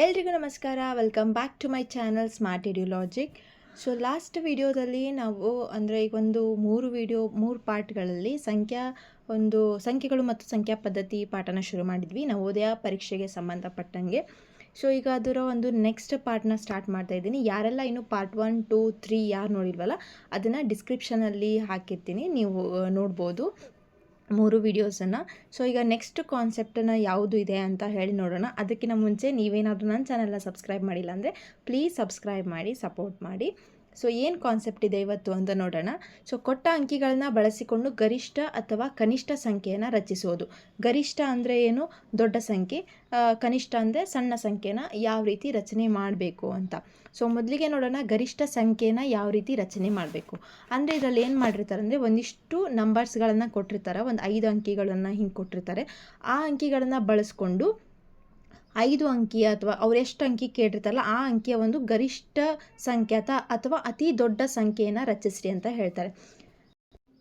ಎಲ್ರಿಗೂ ನಮಸ್ಕಾರ. Welcome back to my channel smart Edulogic. So last ವಿಡಿಯೋದಲ್ಲಿ ನಾವು ಅಂದರೆ ಈಗ ಒಂದು 3 ಪಾರ್ಟ್ಗಳಲ್ಲಿ ಸಂಖ್ಯೆಗಳು ಮತ್ತು ಸಂಖ್ಯಾ ಪದ್ಧತಿ ಪಾಠನ ಶುರು ಮಾಡಿದ್ವಿ ನವೋದಯ ಪರೀಕ್ಷೆಗೆ ಸಂಬಂಧಪಟ್ಟಂಗೆ. ಸೊ ಈಗ ಅದರ ಒಂದು ನೆಕ್ಸ್ಟ್ ಪಾರ್ಟ್ನ ಸ್ಟಾರ್ಟ್ ಮಾಡ್ತಾ ಇದ್ದೀನಿ. ಯಾರೆಲ್ಲ ಇನ್ನು ಪಾರ್ಟ್ 1, 2, 3 ಯಾರು ನೋಡಿಲ್ವಲ್ಲ ಅದನ್ನು ಡಿಸ್ಕ್ರಿಪ್ಷನಲ್ಲಿ ಹಾಕಿರ್ತೀನಿ, ನೀವು ನೋಡ್ಬೋದು 3 ವಿಡಿಯೋಸನ್ನು. ಸೊ ಈಗ ನೆಕ್ಸ್ಟ್ ಕಾನ್ಸೆಪ್ಟನ್ನು ಯಾವುದು ಇದೆ ಅಂತ ಹೇಳಿ ನೋಡೋಣ. ಅದಕ್ಕಿಂತ ಮುಂಚೆ ನೀವೇನಾದರೂ ನನ್ನ ಚಾನಲ್ನ ಸಬ್ಸ್ಕ್ರೈಬ್ ಮಾಡಿಲ್ಲ ಅಂದರೆ ಪ್ಲೀಸ್ ಸಬ್ಸ್ಕ್ರೈಬ್ ಮಾಡಿ, ಸಪೋರ್ಟ್ ಮಾಡಿ. ಸೊ ಏನು ಕಾನ್ಸೆಪ್ಟ್ ಇದೆ ಇವತ್ತು ಅಂತ ನೋಡೋಣ. ಸೊ ಕೊಟ್ಟ ಅಂಕಿಗಳನ್ನ ಬಳಸಿಕೊಂಡು ಗರಿಷ್ಠ ಅಥವಾ ಕನಿಷ್ಠ ಸಂಖ್ಯೆಯನ್ನು ರಚಿಸೋದು. ಗರಿಷ್ಠ ಅಂದರೆ ಏನು? ದೊಡ್ಡ ಸಂಖ್ಯೆ. ಕನಿಷ್ಠ ಅಂದರೆ ಸಣ್ಣ ಸಂಖ್ಯೆನ ಯಾವ ರೀತಿ ರಚನೆ ಮಾಡಬೇಕು ಅಂತ. ಸೊ ಮೊದಲಿಗೆ ನೋಡೋಣ, ಗರಿಷ್ಠ ಸಂಖ್ಯೆನ ಯಾವ ರೀತಿ ರಚನೆ ಮಾಡಬೇಕು ಅಂದರೆ ಇದರಲ್ಲಿ ಏನು ಮಾಡಿರ್ತಾರೆ ಅಂದರೆ ಒಂದಿಷ್ಟು ನಂಬರ್ಸ್ಗಳನ್ನು ಕೊಟ್ಟಿರ್ತಾರೆ, ಒಂದು 5 ಅಂಕಿಗಳನ್ನು ಹಿಂಗೆ ಕೊಟ್ಟಿರ್ತಾರೆ. ಆ ಅಂಕಿಗಳನ್ನು ಬಳಸ್ಕೊಂಡು 5 ಅಂಕಿಯ ಅಥವಾ ಅವ್ರು ಎಷ್ಟು ಅಂಕಿ ಕೇಳಿರ್ತಾರಲ್ಲ ಆ ಅಂಕಿಯ ಒಂದು ಗರಿಷ್ಠ ಸಂಖ್ಯೆ ಅಥವಾ ಅತಿ ದೊಡ್ಡ ಸಂಖ್ಯೆಯನ್ನು ರಚಿಸ್ರಿ ಅಂತ ಹೇಳ್ತಾರೆ.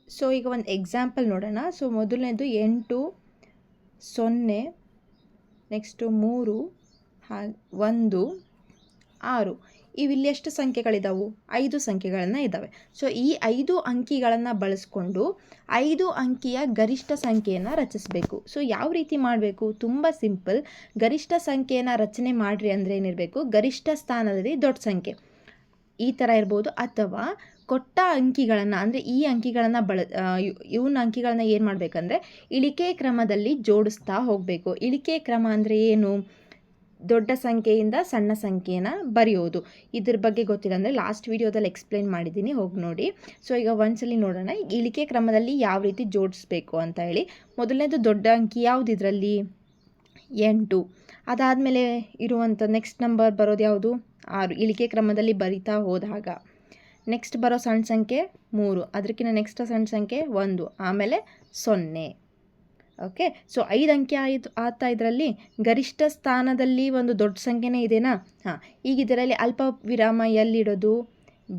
ಸೊ ಈಗ ಒಂದು ಎಕ್ಸಾಂಪಲ್ ನೋಡೋಣ. ಸೊ ಮೊದಲನೇದು 8, 0, ನೆಕ್ಸ್ಟು 3, 1, 6. ಇವಿಲ್ಲಿ ಎಷ್ಟು ಸಂಖ್ಯೆಗಳಿದ್ದಾವೆ? 5 ಸಂಖ್ಯೆಗಳನ್ನು ಇದ್ದಾವೆ. ಸೊ ಈ 5 ಅಂಕಿಗಳನ್ನು ಬಳಸ್ಕೊಂಡು 5 ಅಂಕಿಯ ಗರಿಷ್ಠ ಸಂಖ್ಯೆಯನ್ನು ರಚಿಸಬೇಕು. ಸೊ ಯಾವ ರೀತಿ ಮಾಡಬೇಕು? ತುಂಬ ಸಿಂಪಲ್. ಗರಿಷ್ಠ ಸಂಖ್ಯೆಯನ್ನು ರಚನೆ ಮಾಡಿರಿ ಅಂದರೆ ಏನಿರಬೇಕು? ಗರಿಷ್ಠ ಸ್ಥಾನದಲ್ಲಿ ದೊಡ್ಡ ಸಂಖ್ಯೆ ಈ ಥರ ಇರ್ಬೋದು, ಅಥವಾ ಕೊಟ್ಟ ಅಂಕಿಗಳನ್ನು ಅಂದರೆ ಈ ಅಂಕಿಗಳನ್ನು ಇವನ್ನ ಅಂಕಿಗಳನ್ನ ಏನು ಮಾಡಬೇಕಂದ್ರೆ ಇಳಿಕೆ ಕ್ರಮದಲ್ಲಿ ಜೋಡಿಸ್ತಾ ಹೋಗಬೇಕು. ಇಳಿಕೆ ಕ್ರಮ ಅಂದರೆ ಏನು? ದೊಡ್ಡ ಸಂಖ್ಯೆಯಿಂದ ಸಣ್ಣ ಸಂಖ್ಯೆನ ಬರೆಯೋದು. ಇದ್ರ ಬಗ್ಗೆ ಗೊತ್ತಿಲ್ಲ ಅಂದರೆ ಲಾಸ್ಟ್ ವಿಡಿಯೋದಲ್ಲಿ ಎಕ್ಸ್ಪ್ಲೇನ್ ಮಾಡಿದ್ದೀನಿ, ಹೋಗಿ ನೋಡಿ. ಸೊ ಈಗ ಒಂದ್ಸಲಿ ನೋಡೋಣ ಇಳಿಕೆ ಕ್ರಮದಲ್ಲಿ ಯಾವ ರೀತಿ ಜೋಡಿಸ್ಬೇಕು ಅಂತ ಹೇಳಿ. ಮೊದಲನೇದು ದೊಡ್ಡ ಅಂಕಿ ಯಾವುದು ಇದರಲ್ಲಿ? 8. ಅದಾದಮೇಲೆ ಇರುವಂಥ ನೆಕ್ಸ್ಟ್ ನಂಬರ್ ಬರೋದು ಯಾವುದು? 6. ಇಳಿಕೆ ಕ್ರಮದಲ್ಲಿ ಬರಿತಾ ಹೋದಾಗ ನೆಕ್ಸ್ಟ್ ಬರೋ ಸಣ್ಣ ಸಂಖ್ಯೆ 3, ಅದಕ್ಕಿಂತ ನೆಕ್ಸ್ಟ್ ಸಣ್ಣ ಸಂಖ್ಯೆ 1, ಆಮೇಲೆ 0. ಓಕೆ. ಸೊ 5 ಅಂಕಿ ಆಯ್ತಾ. ಇದರಲ್ಲಿ ಗರಿಷ್ಠ ಸ್ಥಾನದಲ್ಲಿ ಒಂದು ದೊಡ್ಡ ಸಂಖ್ಯೆನೇ ಇದೆನಾ? ಹಾಂ. ಈಗ ಇದರಲ್ಲಿ ಅಲ್ಪ ವಿರಾಮ ಎಲ್ಲಿಡೋದು?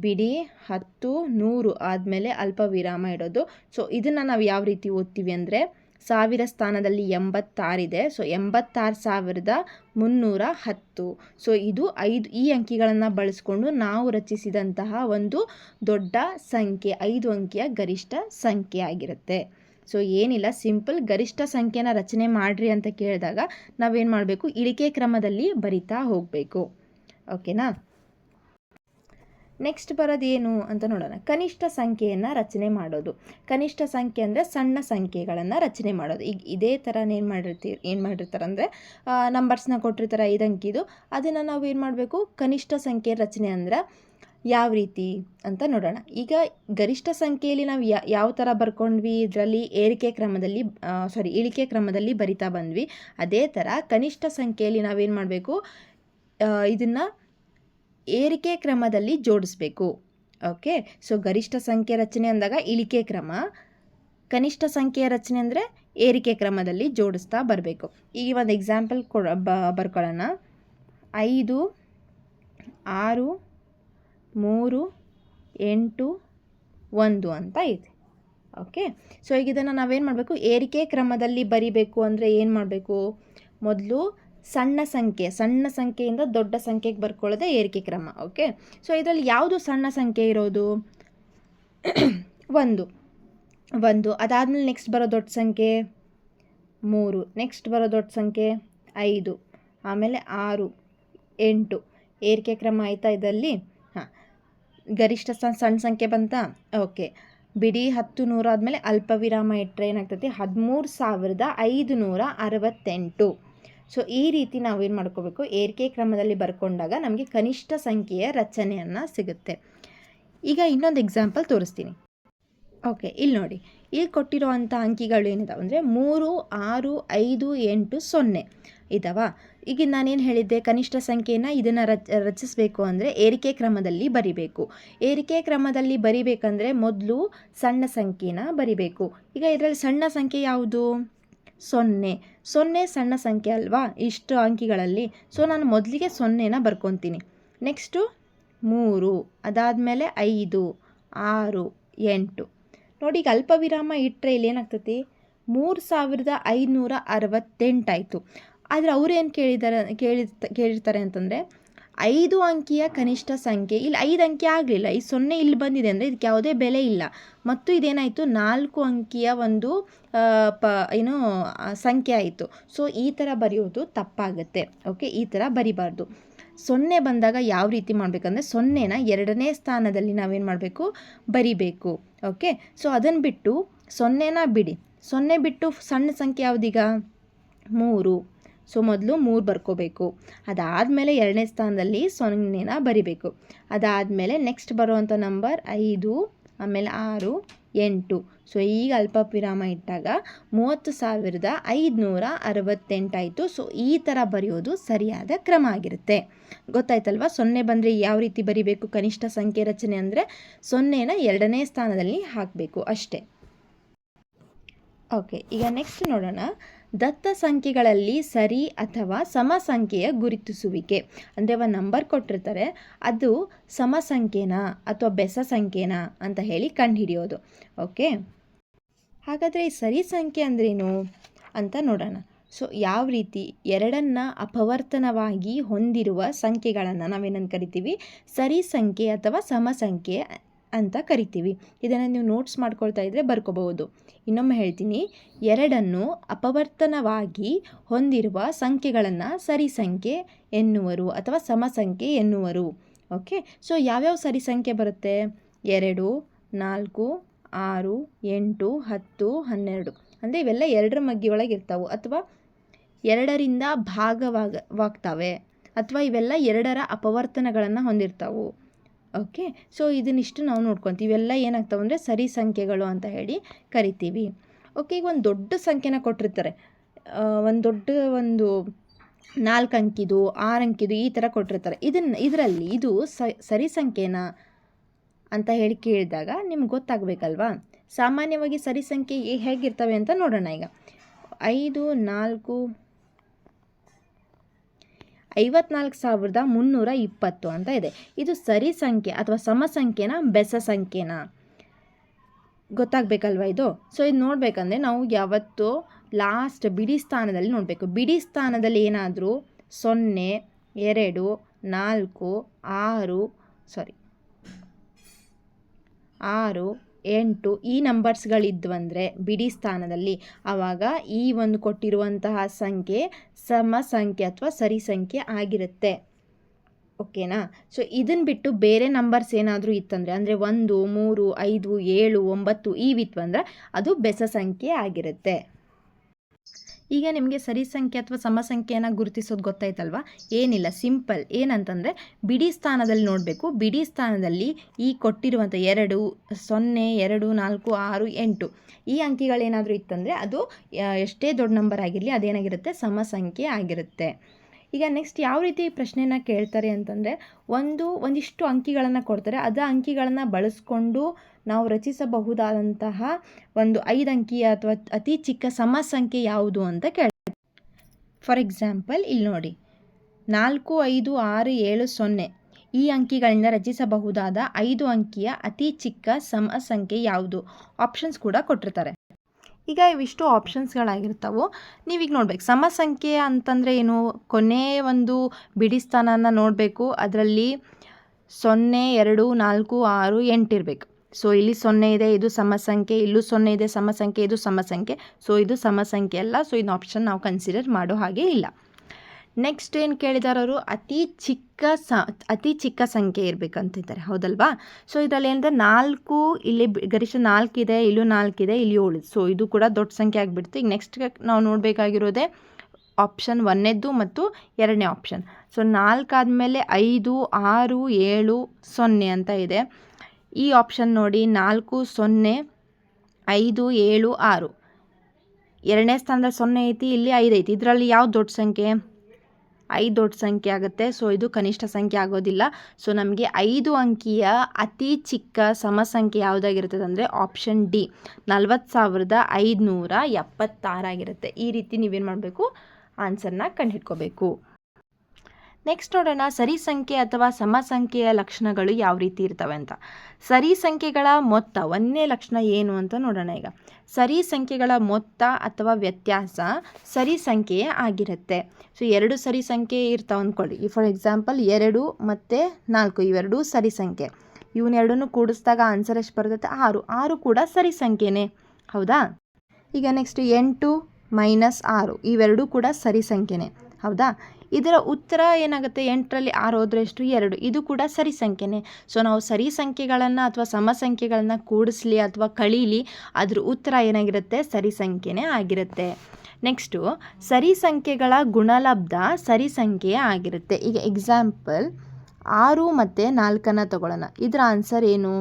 ಬಿಡಿ 10, 100 ಆದಮೇಲೆ ಅಲ್ಪ ವಿರಾಮ ಇಡೋದು. ಸೊ ಇದನ್ನು ನಾವು ಯಾವ ರೀತಿ ಓದ್ತೀವಿ ಅಂದರೆ 1000 ಸ್ಥಾನದಲ್ಲಿ 86 ಇದೆ. ಸೊ 86,310. ಸೊ ಇದು ಈ ಅಂಕಿಗಳನ್ನು ಬಳಸ್ಕೊಂಡು ನಾವು ರಚಿಸಿದಂತಹ ಒಂದು ದೊಡ್ಡ ಸಂಖ್ಯೆ 5 ಅಂಕಿಯ ಗರಿಷ್ಠ ಸಂಖ್ಯೆ ಆಗಿರುತ್ತೆ. ಸೊ ಏನಿಲ್ಲ, ಸಿಂಪಲ್. ಗರಿಷ್ಠ ಸಂಖ್ಯೆನ ರಚನೆ ಮಾಡಿರಿ ಅಂತ ಕೇಳಿದಾಗ ನಾವೇನು ಮಾಡಬೇಕು? ಇಳಿಕೆ ಕ್ರಮದಲ್ಲಿ ಬರಿತಾ ಹೋಗಬೇಕು. ಓಕೆನಾ? ನೆಕ್ಸ್ಟ್ ಬರೋದೇನು ಅಂತ ನೋಡೋಣ. ಕನಿಷ್ಠ ಸಂಖ್ಯೆಯನ್ನು ರಚನೆ ಮಾಡೋದು. ಕನಿಷ್ಠ ಸಂಖ್ಯೆ ಅಂದರೆ ಸಣ್ಣ ಸಂಖ್ಯೆಗಳನ್ನು ರಚನೆ ಮಾಡೋದು. ಈಗ ಇದೇ ಥರ ಏನು ಮಾಡಿರ್ತಾರೆ ಅಂದರೆ ನಂಬರ್ಸ್ನ ಕೊಟ್ಟಿರ್ತಾರೆ 5 ಅಂಕಿದು. ಅದನ್ನು ನಾವು ಏನು ಮಾಡಬೇಕು? ಕನಿಷ್ಠ ಸಂಖ್ಯೆ ರಚನೆ ಅಂದ್ರೆ ಯಾವ ರೀತಿ ಅಂತ ನೋಡೋಣ. ಈಗ ಗರಿಷ್ಠ ಸಂಖ್ಯೆಯಲ್ಲಿ ನಾವು ಯಾವ ಥರ ಬರ್ಕೊಂಡ್ವಿ? ಇದರಲ್ಲಿ ಇಳಿಕೆ ಕ್ರಮದಲ್ಲಿ ಬರಿತಾ ಬಂದ್ವಿ. ಅದೇ ಥರ ಕನಿಷ್ಠ ಸಂಖ್ಯೆಯಲ್ಲಿ ನಾವೇನು ಮಾಡಬೇಕು? ಇದನ್ನು ಏರಿಕೆ ಕ್ರಮದಲ್ಲಿ ಜೋಡಿಸ್ಬೇಕು. ಓಕೆ. ಸೊ ಗರಿಷ್ಠ ಸಂಖ್ಯೆ ರಚನೆ ಅಂದಾಗ ಇಳಿಕೆ ಕ್ರಮ, ಕನಿಷ್ಠ ಸಂಖ್ಯೆಯ ರಚನೆ ಅಂದರೆ ಏರಿಕೆ ಕ್ರಮದಲ್ಲಿ ಜೋಡಿಸ್ತಾ ಬರಬೇಕು. ಈಗ ಒಂದು ಎಕ್ಸಾಂಪಲ್ ಬರ್ಕೊಳ್ಳೋಣ. 5, 6, 3, 8, 1 ಅಂತ ಇದೆ. ಓಕೆ. ಸೊ ಈಗ ಇದನ್ನು ನಾವೇನು ಮಾಡಬೇಕು? ಏರಿಕೆ ಕ್ರಮದಲ್ಲಿ ಬರಿಬೇಕು ಅಂದರೆ ಏನು ಮಾಡಬೇಕು? ಮೊದಲು ಸಣ್ಣ ಸಂಖ್ಯೆಯಿಂದ ದೊಡ್ಡ ಸಂಖ್ಯೆಗೆ ಬರ್ಕೊಳ್ಳೋದೇ ಏರಿಕೆ ಕ್ರಮ. ಓಕೆ. ಸೊ ಇದರಲ್ಲಿ ಯಾವುದು ಸಣ್ಣ ಸಂಖ್ಯೆ ಇರೋದು? 1. ಅದಾದಮೇಲೆ ನೆಕ್ಸ್ಟ್ ಬರೋ ದೊಡ್ಡ ಸಂಖ್ಯೆ 3, ನೆಕ್ಸ್ಟ್ ಬರೋ ದೊಡ್ಡ ಸಂಖ್ಯೆ 5, ಆಮೇಲೆ 6, 8. ಏರಿಕೆ ಕ್ರಮ ಆಯಿತಾ ಇದರಲ್ಲಿ? ಹಾಂ. ಗರಿಷ್ಠ ಸಣ್ಣ ಸಂಖ್ಯೆ ಬಂತಾ? ಓಕೆ. ಬಿಡಿ 10, 100 ಆದಮೇಲೆ ಅಲ್ಪ ವಿರಾಮ ಇಟ್ಟರೆ ಏನಾಗ್ತೈತಿ? 13,568. ಸೊ ಈ ರೀತಿ ನಾವೇನು ಮಾಡ್ಕೋಬೇಕು? ಏರಿಕೆ ಕ್ರಮದಲ್ಲಿ ಬರ್ಕೊಂಡಾಗ ನಮಗೆ ಕನಿಷ್ಠ ಸಂಖ್ಯೆಯ ರಚನೆಯನ್ನು ಸಿಗುತ್ತೆ. ಈಗ ಇನ್ನೊಂದು ಎಕ್ಸಾಂಪಲ್ ತೋರಿಸ್ತೀನಿ. ಓಕೆ. ಇಲ್ಲಿ ನೋಡಿ, ಇಲ್ಲಿ ಕೊಟ್ಟಿರೋವಂಥ ಅಂಕಿಗಳು ಏನಿದಾವೆ ಅಂದರೆ 3, 6, 5, 8, 0 ಇದಾವ. ಈಗ ನಾನೇನು ಹೇಳಿದ್ದೆ? ಕನಿಷ್ಠ ಸಂಖ್ಯೆಯನ್ನು ಇದನ್ನು ರಚಿಸಬೇಕು ಅಂದರೆ ಏರಿಕೆ ಕ್ರಮದಲ್ಲಿ ಬರಿಬೇಕು. ಏರಿಕೆ ಕ್ರಮದಲ್ಲಿ ಬರಿಬೇಕಂದ್ರೆ ಮೊದಲು ಸಣ್ಣ ಸಂಖ್ಯೆನ ಬರಿಬೇಕು. ಈಗ ಇದರಲ್ಲಿ ಸಣ್ಣ ಸಂಖ್ಯೆ ಯಾವುದು? 0. ಸಣ್ಣ ಸಂಖ್ಯೆ ಅಲ್ವಾ ಇಷ್ಟು ಅಂಕಿಗಳಲ್ಲಿ? ಸೊ ನಾನು ಮೊದಲಿಗೆ 0ನ ಬರ್ಕೊತೀನಿ. ನೆಕ್ಸ್ಟು 3, ಅದಾದಮೇಲೆ 5, 6, 8. ನೋಡಿ, ಈಗ ಅಲ್ಪ ವಿರಾಮ ಇಟ್ಟರೆ ಇಲ್ಲಿ ಏನಾಗ್ತೈತಿ? 3,568 ಆಯಿತು. ಆದರೆ ಅವ್ರೇನು ಕೇಳಿರ್ತಾರೆ ಅಂತಂದರೆ 5 ಅಂಕಿಯ ಕನಿಷ್ಠ ಸಂಖ್ಯೆ, ಇಲ್ಲಿ 5 ಅಂಕಿ ಆಗಲಿಲ್ಲ, ಈ 0 ಇಲ್ಲಿ ಬಂದಿದೆ ಅಂದರೆ ಇದಕ್ಕೆ ಯಾವುದೇ ಬೆಲೆ ಇಲ್ಲ, ಮತ್ತು ಇದೇನಾಯಿತು 4 ಅಂಕಿಯ ಒಂದು ಸಂಖ್ಯೆ ಆಯಿತು. ಸೊ ಈ ಥರ ಬರೆಯೋದು ತಪ್ಪಾಗುತ್ತೆ. ಓಕೆ, ಈ ಥರ ಬರಿಬಾರ್ದು. 0 ಬಂದಾಗ ಯಾವ ರೀತಿ ಮಾಡಬೇಕಂದ್ರೆ 0ನ 2ನೇ ಸ್ಥಾನದಲ್ಲಿ ನಾವೇನು ಮಾಡಬೇಕು, ಬರಿಬೇಕು. ಓಕೆ, ಸೊ ಅದನ್ನು ಬಿಟ್ಟು 0ನ ಬಿಡಿ. 0 ಬಿಟ್ಟು ಸಣ್ಣ ಸಂಖ್ಯೆ ಯಾವುದೀಗ 3. ಸೊ ಮೊದಲು 3 ಬರ್ಕೋಬೇಕು. ಅದಾದಮೇಲೆ 2ನೇ ಸ್ಥಾನದಲ್ಲಿ 0ನ ಬರಿಬೇಕು. ಅದಾದಮೇಲೆ ನೆಕ್ಸ್ಟ್ ಬರುವಂಥ ನಂಬರ್ 5, ಆಮೇಲೆ 6, 8. ಸೊ ಈಗ ಅಲ್ಪ ವಿರಾಮ ಇಟ್ಟಾಗ 30,568 ಆಯಿತು. ಸೊ ಈ ಥರ ಬರೆಯೋದು ಸರಿಯಾದ ಕ್ರಮ ಆಗಿರುತ್ತೆ. ಗೊತ್ತಾಯ್ತಲ್ವ? 0 ಬಂದರೆ ಯಾವ ರೀತಿ ಬರಿಬೇಕು, ಕನಿಷ್ಠ ಸಂಖ್ಯೆ ರಚನೆ ಅಂದರೆ 0ನ 2ನೇ ಸ್ಥಾನದಲ್ಲಿ ಹಾಕಬೇಕು ಅಷ್ಟೇ. ಓಕೆ, ಈಗ ನೆಕ್ಸ್ಟ್ ನೋಡೋಣ. ದತ್ತ ಸಂಖ್ಯೆಗಳಲ್ಲಿ ಸರಿ ಅಥವಾ ಸಮ ಸಂಖ್ಯೆಯ ಗುರುತಿಸುವಿಕೆ. ಅಂದರೆ ಒಂದು ನಂಬರ್ ಕೊಟ್ಟಿರ್ತಾರೆ, ಅದು ಸಮ ಸಂಖ್ಯೆನಾ ಅಥವಾ ಬೆಸ ಸಂಖ್ಯೆನಾ ಅಂತ ಹೇಳಿ ಕಂಡುಹಿಡಿಯೋದು. ಓಕೆ, ಹಾಗಾದರೆ ಈ ಸರಿ ಸಂಖ್ಯೆ ಅಂದ್ರೇನು ಅಂತ ನೋಡೋಣ. ಸೊ ಯಾವ ರೀತಿ ಎರಡನ್ನು ಅಪವರ್ತನವಾಗಿ ಹೊಂದಿರುವ ಸಂಖ್ಯೆಗಳನ್ನು ನಾವೇನಂತ ಕರಿತೀವಿ, ಸರಿ ಸಂಖ್ಯೆ ಅಥವಾ ಸಮ ಸಂಖ್ಯೆ ಅಂತ ಕರಿತೀವಿ. ಇದನ್ನು ನೀವು ನೋಟ್ಸ್ ಮಾಡ್ಕೊಳ್ತಾ ಇದ್ದರೆ ಬರ್ಕೋಬಹುದು. ಇನ್ನೊಮ್ಮೆ ಹೇಳ್ತೀನಿ, ಎರಡನ್ನು ಅಪವರ್ತನವಾಗಿ ಹೊಂದಿರುವ ಸಂಖ್ಯೆಗಳನ್ನು ಸರಿ ಸಂಖ್ಯೆ ಎನ್ನುವರು ಅಥವಾ ಸಮ ಸಂಖ್ಯೆ ಎನ್ನುವರು. ಓಕೆ, ಸೊ ಯಾವ್ಯಾವ ಸರಿ ಸಂಖ್ಯೆ ಬರುತ್ತೆ? 2, 4, 6, 8, 10, 12. ಅಂದರೆ ಇವೆಲ್ಲ 2ರ ಮಗ್ಗಿಯೊಳಗೆ ಇರ್ತಾವೆ, ಅಥವಾ 2ರಿಂದ ಭಾಗವಾಗ್ತವೆ, ಅಥವಾ ಇವೆಲ್ಲ 2ರ ಅಪವರ್ತನಗಳನ್ನು ಹೊಂದಿರ್ತಾವೆ. ಓಕೆ, ಸೊ ಇದನ್ನಿಷ್ಟು ನಾವು ನೋಡ್ಕೊತೀವಿ. ಇವೆಲ್ಲ ಏನಾಗ್ತಾವೆ ಅಂದರೆ ಸರಿ ಸಂಖ್ಯೆಗಳು ಅಂತ ಹೇಳಿ ಕರಿತೀವಿ. ಓಕೆ, ಈಗ ಒಂದು ದೊಡ್ಡ ಸಂಖ್ಯೆನ ಕೊಟ್ಟಿರ್ತಾರೆ, ಒಂದು 4 ಅಂಕಿದು 6 ಅಂಕಿದು ಈ ಥರ ಕೊಟ್ಟಿರ್ತಾರೆ. ಇದರಲ್ಲಿ ಇದು ಸರಿ ಸಂಖ್ಯೆನಾ ಅಂತ ಹೇಳಿ ಕೇಳಿದಾಗ ನಿಮ್ಗೆ ಗೊತ್ತಾಗಬೇಕಲ್ವಾ? ಸಾಮಾನ್ಯವಾಗಿ ಸರಿ ಸಂಖ್ಯೆ ಹೇಗಿರ್ತವೆ ಅಂತ ನೋಡೋಣ. ಈಗ 54,320 ಅಂತ ಇದೆ. ಇದು ಸರಿ ಸಂಖ್ಯೆ ಅಥವಾ ಸಮ ಸಂಖ್ಯೆನ ಬೆಸ ಸಂಖ್ಯೆನ ಗೊತ್ತಾಗಬೇಕಲ್ವ ಇದು? ಸೊ ಇದು ನೋಡಬೇಕಂದ್ರೆ ನಾವು ಯಾವತ್ತೂ ಲಾಸ್ಟ್ ಬಿಡಿ ಸ್ಥಾನದಲ್ಲಿ ನೋಡಬೇಕು. ಬಿಡಿ ಸ್ಥಾನದಲ್ಲಿ ಏನಾದರೂ 0, 2, 4, 6, 8 ಈ ನಂಬರ್ಸ್ಗಳಿದ್ವಂದರೆ ಬಿಡಿ ಸ್ಥಾನದಲ್ಲಿ, ಆವಾಗ ಈ ಒಂದು ಕೊಟ್ಟಿರುವಂತಹ ಸಂಖ್ಯೆ ಸಮ ಸಂಖ್ಯೆ ಅಥವಾ ಸರಿ ಸಂಖ್ಯೆ ಆಗಿರುತ್ತೆ. ಓಕೆನಾ? ಸೊ ಇದನ್ನು ಬಿಟ್ಟು ಬೇರೆ ನಂಬರ್ಸ್ ಏನಾದರೂ ಇತ್ತಂದರೆ, ಅಂದರೆ 1, 3, 5, 7, 9 ಇವಿತ್ವಂದ್ರೆ ಅದು ಬೆಸ ಸಂಖ್ಯೆ ಆಗಿರುತ್ತೆ. ಈಗ ನಿಮಗೆ ಸರಿ ಸಂಖ್ಯೆ ಅಥವಾ ಸಮ ಸಂಖ್ಯೆಯನ್ನು ಗುರುತಿಸೋದು ಗೊತ್ತಾಯ್ತಲ್ವ? ಏನಿಲ್ಲ, ಸಿಂಪಲ್. ಏನಂತಂದರೆ ಬಿಡಿ ಸ್ಥಾನದಲ್ಲಿ ನೋಡಬೇಕು. ಬಿಡಿ ಸ್ಥಾನದಲ್ಲಿ ಈ ಕೊಟ್ಟಿರುವಂಥ 2, 0, 2, 4, 6, 8 ಈ ಅಂಕಿಗಳೇನಾದರೂ ಇತ್ತಂದರೆ ಅದು ಎಷ್ಟೇ ದೊಡ್ಡ ನಂಬರ್ ಆಗಿರಲಿ ಅದೇನಾಗಿರುತ್ತೆ, ಸಮ ಸಂಖ್ಯೆ ಆಗಿರುತ್ತೆ. ಈಗ ನೆಕ್ಸ್ಟ್ ಯಾವ ರೀತಿ ಪ್ರಶ್ನೆನ ಕೇಳ್ತಾರೆ ಅಂತಂದರೆ, ಒಂದಿಷ್ಟು ಅಂಕಿಗಳನ್ನು ಕೊಡ್ತಾರೆ, ಅದ ಅಂಕಿಗಳನ್ನು ಬಳಸ್ಕೊಂಡು ನಾವು ರಚಿಸಬಹುದಾದಂತಹ ಒಂದು 5 ಅಂಕಿಯ ಅಥವಾ ಅತಿ ಚಿಕ್ಕ ಸಮ ಸಂಖ್ಯೆ ಯಾವುದು ಅಂತ ಕೇಳ್ತಾರೆ. ಫಾರ್ ಎಕ್ಸಾಂಪಲ್ ಇಲ್ಲಿ ನೋಡಿ, 4, 5, 6, 7, 0 ಈ ಅಂಕಿಗಳಿಂದ ರಚಿಸಬಹುದಾದ 5 ಅಂಕಿಯ ಅತಿ ಚಿಕ್ಕ ಸಮ ಸಂಖ್ಯೆ ಯಾವುದು? ಆಪ್ಷನ್ಸ್ ಕೂಡ ಕೊಟ್ಟಿರ್ತಾರೆ. ಈಗ ಇವಿಷ್ಟು ಆಪ್ಷನ್ಸ್ಗಳಾಗಿರ್ತಾವೆ. ನೀವೀಗ ನೋಡ್ಬೇಕು, ಸಮ ಸಂಖ್ಯೆ ಅಂತಂದರೆ ಏನು? ಕೊನೆ ಒಂದು ಬಿಡಿ ಸ್ಥಾನನ ನೋಡಬೇಕು, ಅದರಲ್ಲಿ 0, 2, 4, 6, 8 ಇರಬೇಕು. ಸೊ ಇಲ್ಲಿ 0 ಇದೆ, ಇದು ಸಮ ಸಂಖ್ಯೆ, ಇಲ್ಲೂ 0 ಇದೆ ಸಮ ಸಂಖ್ಯೆ, ಇದು ಸಮ ಸಂಖ್ಯೆ. ಸೊ ಇದು ಸಮ ಸಂಖ್ಯೆ ಅಲ್ಲ. ಸೊ ಇದನ್ನ ಆಪ್ಷನ್ ನಾವು ಕನ್ಸಿಡರ್ ಮಾಡೋ ಹಾಗೆ ಇಲ್ಲ. ನೆಕ್ಸ್ಟ್ ಏನು ಕೇಳಿದಾರವರು, ಅತಿ ಚಿಕ್ಕ ಸಂಖ್ಯೆ ಇರಬೇಕಂತಿದ್ದಾರೆ, ಹೌದಲ್ವಾ? ಸೊ ಇದರಲ್ಲಿ ಏನಂದರೆ 4, ಇಲ್ಲಿ ಗರಿಷ್ಠ 4 ಇದೆ, ಇಲ್ಲೂ 4 ಇದೆ, ಇಲ್ಲಿ 7. ಸೊ ಇದು ಕೂಡ ದೊಡ್ಡ ಸಂಖ್ಯೆ ಆಗಿಬಿಡುತ್ತೆ. ಈಗ ನೆಕ್ಸ್ಟ್ ನಾವು ನೋಡಬೇಕಾಗಿರೋದೇ ಆಪ್ಷನ್ 1ನೇದ್ದು ಮತ್ತು 2ನೇ ಆಪ್ಷನ್. ಸೊ 4 ಆದಮೇಲೆ 5, 6, 7, 0 ಅಂತ ಇದೆ. ಈ ಆಪ್ಷನ್ ನೋಡಿ, 4, 0, 5, 7, 6. 2ನೇ ಸ್ಥಾನದಲ್ಲಿ 0 ಐತಿ, ಇಲ್ಲಿ 5 ಐತಿ. ಇದರಲ್ಲಿ ಯಾವ ದೊಡ್ಡ ಸಂಖ್ಯೆ? 5 ದೊಡ್ಡ ಸಂಖ್ಯೆ ಆಗುತ್ತೆ. ಸೊ ಇದು ಕನಿಷ್ಠ ಸಂಖ್ಯೆ ಆಗೋದಿಲ್ಲ. ಸೊ ನಮಗೆ 5 ಅಂಕಿಯ ಅತಿ ಚಿಕ್ಕ ಸಮ ಸಂಖ್ಯೆ ಯಾವುದಾಗಿರ್ತದೆ ಅಂದರೆ ಆಪ್ಷನ್ ಡಿ, 40,576 ಆಗಿರುತ್ತೆ. ಈ ರೀತಿ ನೀವೇನು ಮಾಡಬೇಕು, ಆನ್ಸರ್ನ ಕಂಡುಹಿಡ್ಕೋಬೇಕು. ನೆಕ್ಸ್ಟ್ ನೋಡೋಣ ಸರಿ ಸಂಖ್ಯೆ ಅಥವಾ ಸಮ ಸಂಖ್ಯೆಯ ಲಕ್ಷಣಗಳು ಯಾವ ರೀತಿ ಇರ್ತವೆ ಅಂತ. ಸರಿ ಸಂಖ್ಯೆಗಳ ಮೊತ್ತ ಒಂದನೇ ಲಕ್ಷಣ ಏನು ಅಂತ ನೋಡೋಣ. ಈಗ ಸರಿ ಸಂಖ್ಯೆಗಳ ಮೊತ್ತ ಅಥವಾ ವ್ಯತ್ಯಾಸ ಸರಿ ಸಂಖ್ಯೆಯೇ ಆಗಿರುತ್ತೆ. ಸೊ ಎರಡು ಸರಿ ಸಂಖ್ಯೆ ಇರ್ತಾವೆ ಅಂದ್ಕೊಳ್ಳಿ. ಫಾರ್ ಎಕ್ಸಾಂಪಲ್ 2 ಮತ್ತು 4 ಇವೆರಡೂ ಸರಿ ಸಂಖ್ಯೆ. ಇವನ್ನೆರಡನ್ನೂ ಕೂಡಿಸಿದಾಗ ಆನ್ಸರ್ ಎಷ್ಟು ಬರ್ತೈತೆ? 6. 6 ಕೂಡ ಸರಿ ಸಂಖ್ಯೆನೇ, ಹೌದಾ? ಈಗ ನೆಕ್ಸ್ಟ್ 8 ಮೈನಸ್ 6 ಇವೆರಡೂ ಕೂಡ ಸರಿ ಸಂಖ್ಯೆನೇ, ಹೌದಾ? ಇದರ ಉತ್ತರ ಏನಾಗುತ್ತೆ? 8ರಲ್ಲಿ 6 ಹೋದರೆ ಎಷ್ಟು? 2. ಇದು ಕೂಡ ಸರಿ ಸಂಖ್ಯೆನೇ. ಸೊ ನಾವು ಸರಿ ಸಂಖ್ಯೆಗಳನ್ನು ಅಥವಾ ಸಮ ಸಂಖ್ಯೆಗಳನ್ನು ಕೂಡಿಸ್ಲಿ ಅಥವಾ ಕಳೀಲಿ, ಅದ್ರ ಉತ್ತರ ಏನಾಗಿರುತ್ತೆ? ಸರಿ ಸಂಖ್ಯೆನೇ ಆಗಿರುತ್ತೆ. ನೆಕ್ಸ್ಟು ಸರಿ ಸಂಖ್ಯೆಗಳ ಗುಣಲಬ್ಧ ಸರಿ ಸಂಖ್ಯೆಯೇ ಆಗಿರುತ್ತೆ. ಈಗ ಎಕ್ಸಾಂಪಲ್ 6 ಮತ್ತು 4 ತಗೊಳ್ಳೋಣ. ಇದರ ಆನ್ಸರ್ ಏನು?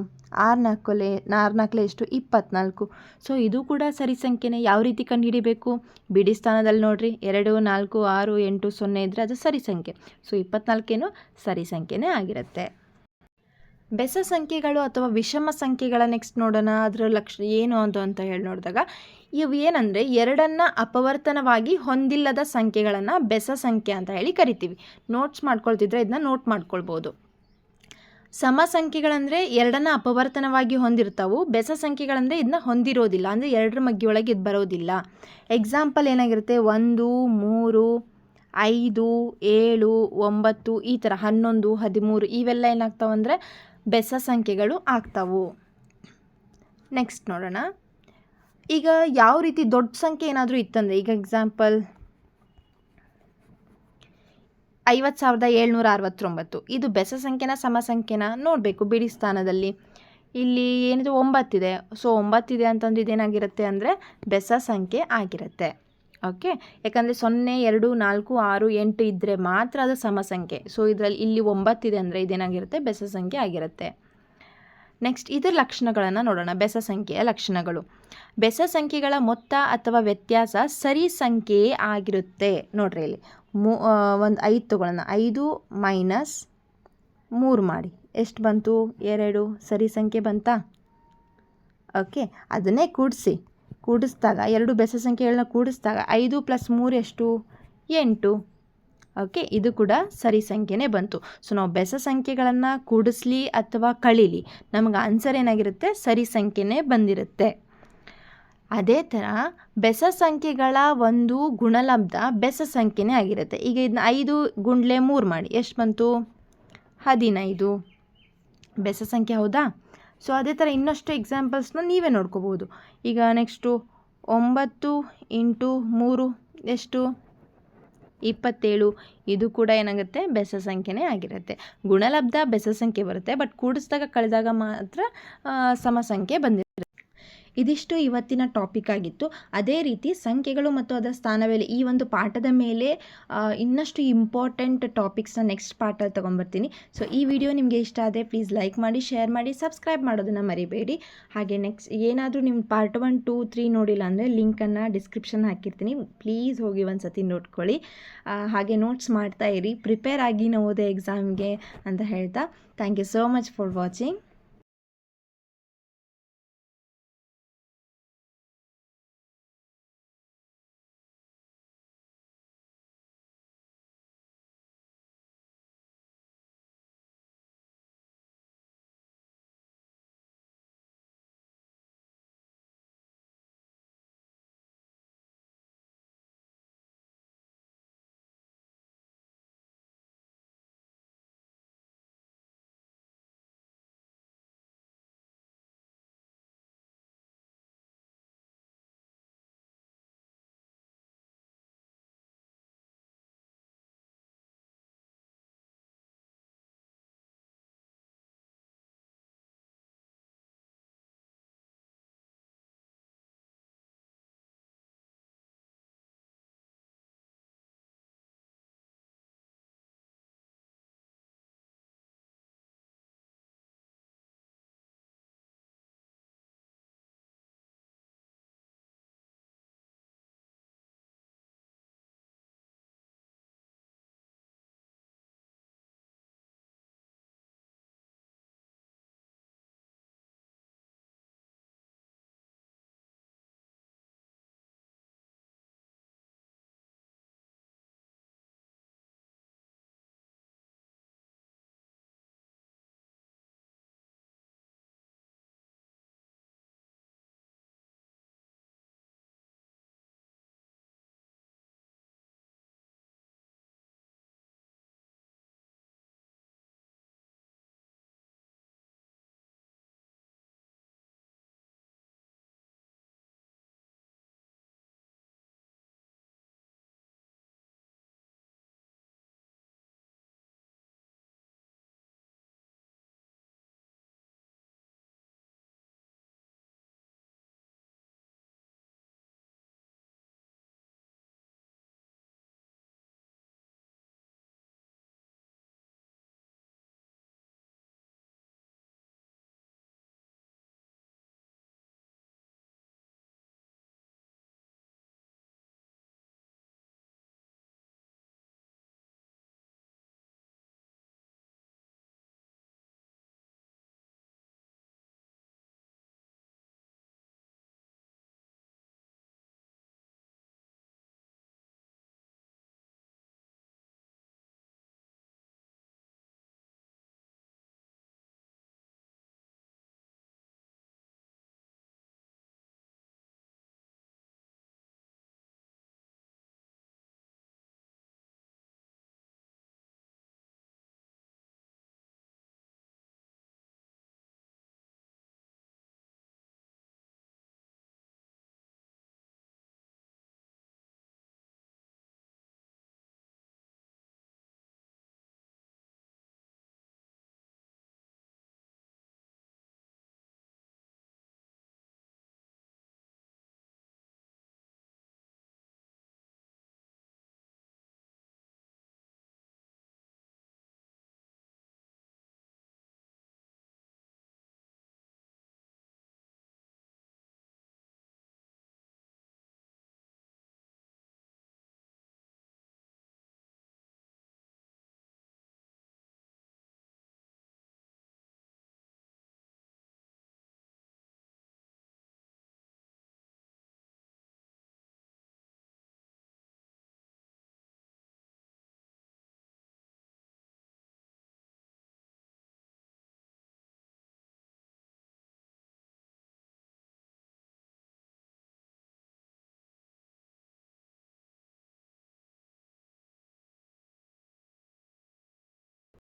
6 ಎಷ್ಟು? 24. ಸೊ ಇದು ಕೂಡ ಸರಿ ಸಂಖ್ಯೆನೇ. ಯಾವ ರೀತಿ ಕಂಡುಹಿಡಿಬೇಕು? ಬಿಡಿ ಸ್ಥಾನದಲ್ಲಿ ನೋಡಿರಿ, 2, 4, 6, 8, 0 ಇದ್ದರೆ ಅದು ಸರಿ ಸಂಖ್ಯೆ. ಸೊ 24 ಸರಿ ಸಂಖ್ಯೆನೇ ಆಗಿರುತ್ತೆ. ಬೆಸ ಸಂಖ್ಯೆಗಳು ಅಥವಾ ವಿಷಮ ಸಂಖ್ಯೆಗಳ ನೆಕ್ಸ್ಟ್ ನೋಡೋಣ. ಅದರ ಲಕ್ಷಣ ಏನು ಅಂತ ಹೇಳಿ ನೋಡಿದಾಗ ಇವು ಏನಂದರೆ ಎರಡನ್ನು ಅಪವರ್ತನವಾಗಿ ಹೊಂದಿಲ್ಲದ ಸಂಖ್ಯೆಗಳನ್ನು ಬೆಸ ಸಂಖ್ಯೆ ಅಂತ ಹೇಳಿ ಕರಿತೀವಿ. ನೋಟ್ಸ್ ಮಾಡ್ಕೊಳ್ತಿದ್ರೆ ಇದನ್ನ ನೋಟ್ ಮಾಡ್ಕೊಳ್ಬೋದು. ಸಮ ಸಂಖ್ಯೆಗಳಂದರೆ ಎರಡನ್ನು ಅಪವರ್ತನವಾಗಿ ಹೊಂದಿರ್ತಾವೆ. ಬೆಸ ಸಂಖ್ಯೆಗಳಂದರೆ ಇದನ್ನ ಹೊಂದಿರೋದಿಲ್ಲ, ಅಂದರೆ ಎರಡರ ಮಧ್ಯೆಯೊಳಗೆ ಇದು ಬರೋದಿಲ್ಲ. ಎಕ್ಸಾಂಪಲ್ ಏನಾಗಿರುತ್ತೆ? 1, 3, 5, 7, 9 ಈ ಥರ 11, 13 ಇವೆಲ್ಲ ಏನಾಗ್ತಾವೆ ಅಂದರೆ ಬೆಸ ಸಂಖ್ಯೆಗಳು ಆಗ್ತಾವು. ನೆಕ್ಸ್ಟ್ ನೋಡೋಣ. ಈಗ ಯಾವ ರೀತಿ ದೊಡ್ಡ ಸಂಖ್ಯೆ ಏನಾದರೂ ಇತ್ತಂದರೆ, ಈಗ ಎಕ್ಸಾಂಪಲ್ 50,769 ಇದು ಬೆಸ ಸಂಖ್ಯೆನ ಸಮ ಸಂಖ್ಯೆನ ನೋಡಬೇಕು ಬಿಡಿ ಸ್ಥಾನದಲ್ಲಿ. ಇಲ್ಲಿ ಏನಿದೆ? 9 ಇದೆ. ಸೊ 9 ಇದೆ ಅಂತಂದ್ರೆ ಇದೇನಾಗಿರುತ್ತೆ ಅಂದರೆ ಬೆಸ ಸಂಖ್ಯೆ ಆಗಿರುತ್ತೆ. ಓಕೆ, ಯಾಕಂದರೆ 0, 2, 4, 6, 8 ಇದ್ದರೆ ಮಾತ್ರ ಅದು ಸಮ ಸಂಖ್ಯೆ. ಸೊ ಇದರಲ್ಲಿ ಇಲ್ಲಿ 9 ಇದೆ ಅಂದರೆ ಇದೇನಾಗಿರುತ್ತೆ? ಬೆಸ ಸಂಖ್ಯೆ ಆಗಿರುತ್ತೆ. ನೆಕ್ಸ್ಟ್ ಇದರ ಲಕ್ಷಣಗಳನ್ನು ನೋಡೋಣ. ಬೆಸ ಸಂಖ್ಯೆಯ ಲಕ್ಷಣಗಳು. ಬೆಸ ಸಂಖ್ಯೆಗಳ ಮೊತ್ತ ಅಥವಾ ವ್ಯತ್ಯಾಸ ಸರಿ ಸಂಖ್ಯೆಯೇ ಆಗಿರುತ್ತೆ. ನೋಡ್ರಿ ಇಲ್ಲಿ ಒಂದು 5 ತೊಗೊಳ್ಳೋಣ. 5 ಮೈನಸ್ 3 ಮಾಡಿ ಎಷ್ಟು ಬಂತು? 2 ಸರಿ ಸಂಖ್ಯೆ ಬಂತಾ? ಓಕೆ, ಅದನ್ನೇ ಕೂಡಿಸಿದಾಗ ಎರಡು ಬೆಸ ಸಂಖ್ಯೆಗಳನ್ನ ಕೂಡಿಸಿದಾಗ 5 + 3 ಎಷ್ಟು? 8. ಓಕೆ, ಇದು ಕೂಡ ಸರಿ ಸಂಖ್ಯೆನೇ ಬಂತು. ಸೊ ನಾವು ಬೆಸ ಸಂಖ್ಯೆಗಳನ್ನು ಕೂಡಿಸ್ಲಿ ಅಥವಾ ಕಳೀಲಿ, ನಮಗೆ ಆನ್ಸರ್ ಏನಾಗಿರುತ್ತೆ? ಸರಿ ಸಂಖ್ಯೆನೇ ಬಂದಿರುತ್ತೆ. ಅದೇ ಥರ ಬೆಸ ಸಂಖ್ಯೆಗಳ ಒಂದು ಗುಣಲಬ್ಧ ಬೆಸ ಸಂಖ್ಯೆನೇ ಆಗಿರುತ್ತೆ. ಈಗ ಇದನ್ನ 5 × 3 ಮಾಡಿ ಎಷ್ಟು ಬಂತು? 15 ಬೆಸ ಸಂಖ್ಯೆ, ಹೌದಾ? ಸೊ ಅದೇ ಥರ ಇನ್ನಷ್ಟು ಎಕ್ಸಾಂಪಲ್ಸ್ನ ನೀವೇ ನೋಡ್ಕೋಬೋದು. ಈಗ ನೆಕ್ಸ್ಟು 9 × 3 ಎಷ್ಟು? 27. ಇದು ಕೂಡ ಏನಾಗುತ್ತೆ? ಬೆಸ ಸಂಖ್ಯೆನೇ ಆಗಿರುತ್ತೆ. ಗುಣಲಬ್ಧ ಬೆಸ ಸಂಖ್ಯೆ ಬರುತ್ತೆ, ಬಟ್ ಕೂಡಿಸಿದಾಗ ಕಳೆದಾಗ ಮಾತ್ರ ಸಮ ಸಂಖ್ಯೆ ಬಂದಿರುತ್ತೆ. ಇದಿಷ್ಟು ಇವತ್ತಿನ ಟಾಪಿಕ್ ಆಗಿತ್ತು. ಅದೇ ರೀತಿ ಸಂಖ್ಯೆಗಳು ಮತ್ತು ಅದರ ಸ್ಥಾನವೆಲೆ ಈ ಒಂದು ಪಾಠದ ಮೇಲೆ ಇನ್ನಷ್ಟು ಇಂಪಾರ್ಟೆಂಟ್ ಟಾಪಿಕ್ಸ್ನ ನೆಕ್ಸ್ಟ್ ಪಾಠಲ್ಲಿ ತೊಗೊಂಬರ್ತೀನಿ. ಸೊ ಈ ವಿಡಿಯೋ ನಿಮಗೆ ಇಷ್ಟ ಆದರೆ ಪ್ಲೀಸ್ ಲೈಕ್ ಮಾಡಿ, ಶೇರ್ ಮಾಡಿ, ಸಬ್ಸ್ಕ್ರೈಬ್ ಮಾಡೋದನ್ನು ಮರಿಬೇಡಿ. ಹಾಗೆ ನೆಕ್ಸ್ಟ್ ಏನಾದರೂ ನಿಮ್ಮ ಪಾರ್ಟ್ 1, 2, 3 ನೋಡಿಲ್ಲ ಅಂದರೆ ಲಿಂಕನ್ನು ಡಿಸ್ಕ್ರಿಪ್ಷನ್ ಹಾಕಿರ್ತೀನಿ, ಪ್ಲೀಸ್ ಹೋಗಿ ಒಂದು ಸತಿ ನೋಡ್ಕೊಳ್ಳಿ. ಹಾಗೆ ನೋಟ್ಸ್ ಮಾಡ್ತಾ ಇರಿ, ಪ್ರಿಪೇರ್ ಆಗಿ ಓದೋ ಎಕ್ಸಾಮ್ಗೆ ಅಂತ ಹೇಳ್ತಾ thank you so much for watching.